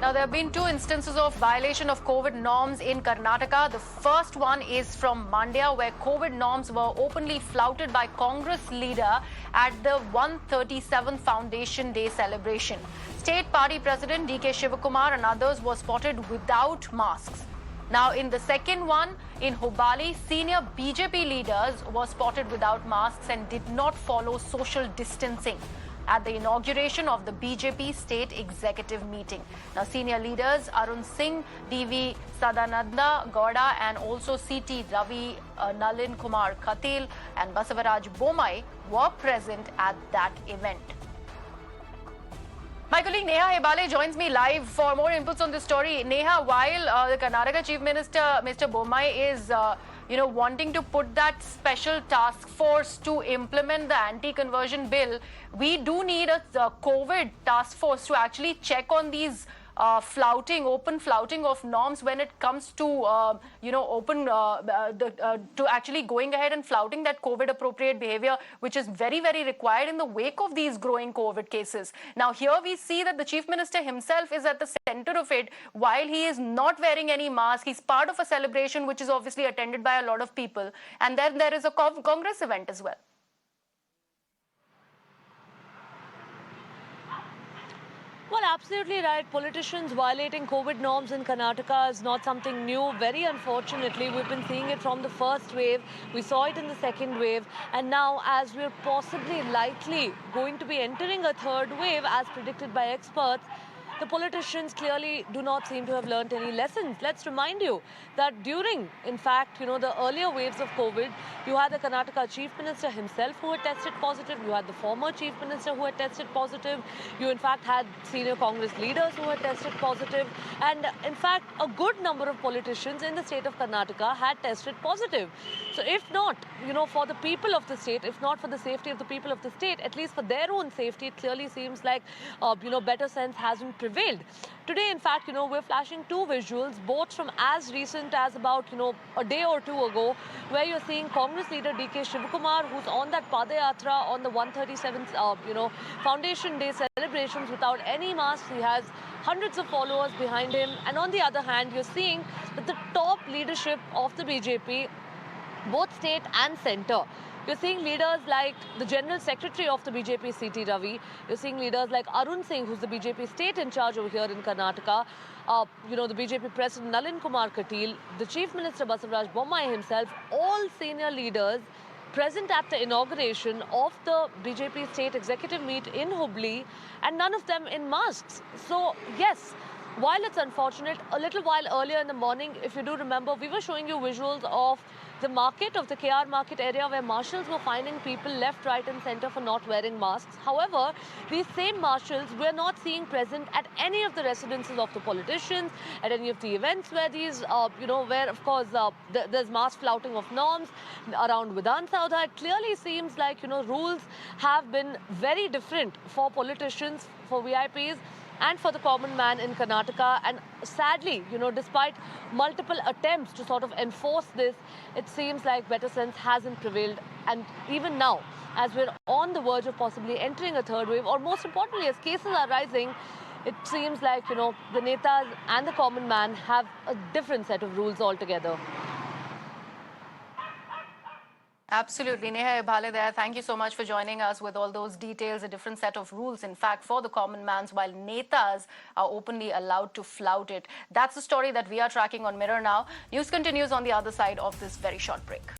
Now, there have been two instances of violation of COVID norms in Karnataka. The first one is from Mandya, where COVID norms were openly flouted by Congress leader at the 137th Foundation Day celebration. State Party President D.K. Shivakumar and others were spotted without masks. Now, in the second one, in Hubballi, senior BJP leaders were spotted without masks and did not follow social distancing at the inauguration of the BJP state executive meeting. Now, senior leaders Arun Singh, D.V. Sadananda Gowda and also C.T. Ravi, Nalin Kumar Katil and Basavaraj Bommai were present at that event. My colleague Neha Hebale joins me live for more inputs on this story. Neha, while the Karnataka Chief Minister, Mr. Bommai, is wanting to put that special task force to implement the anti-conversion bill, we do need a COVID task force to actually check on these open flouting of norms when it comes to, to actually going ahead and flouting that COVID appropriate behavior, which is very, very required in the wake of these growing COVID cases. Now, here we see that the Chief Minister himself is at the center of it while he is not wearing any mask. He's part of a celebration which is obviously attended by a lot of people. And then there is a Congress event as well. Well, absolutely right. Politicians violating COVID norms in Karnataka is not something new. Very unfortunately, we've been seeing it from the first wave. We saw it in the second wave. And now, as we're possibly likely going to be entering a third wave, as predicted by experts, the politicians clearly do not seem to have learned any lessons. Let's remind you that during, in fact, the earlier waves of COVID, you had the Karnataka Chief Minister himself who had tested positive. You had the former Chief Minister who had tested positive. You, in fact, had senior Congress leaders who had tested positive. And, in fact, a good number of politicians in the state of Karnataka had tested positive. So, if not, for the people of the state, if not for the safety of the people of the state, at least for their own safety, it clearly seems like, better sense hasn't prevailed. Today, in fact, we're flashing two visuals, both from as recent as about, a day or two ago, where you're seeing Congress leader D.K. Shivakumar, who's on that Padayatra on the 137th, Foundation Day celebrations without any masks. He has hundreds of followers behind him. And on the other hand, you're seeing that the top leadership of the BJP, both state and centre, you're seeing leaders like the General Secretary of the BJP, C.T. Ravi. You're seeing leaders like Arun Singh, who's the BJP state in charge over here in Karnataka. The BJP President Nalin Kumar Katil, the Chief Minister Basavaraj Bommai himself, all senior leaders present at the inauguration of the BJP state executive meet in Hubballi, and none of them in masks. So, yes, while it's unfortunate, a little while earlier in the morning, if you do remember, we were showing you visuals of the market, of the KR market area, where marshals were fining people left, right and centre for not wearing masks. However, these same marshals we're not seeing present at any of the residences of the politicians, at any of the events where these, where of course there's mass flouting of norms around Vidhan Saudha. It clearly seems like, rules have been very different for politicians, for VIPs, and for the common man in Karnataka. And sadly, despite multiple attempts to sort of enforce this, it seems like better sense hasn't prevailed. And even now, as we're on the verge of possibly entering a third wave, or most importantly, as cases are rising, it seems like, the netas and the common man have a different set of rules altogether. Absolutely. Neha Hebale there. Thank you so much for joining us with all those details, a different set of rules, in fact, for the common mans, while netas are openly allowed to flout it. That's the story that we are tracking on Mirror Now. News continues on the other side of this very short break.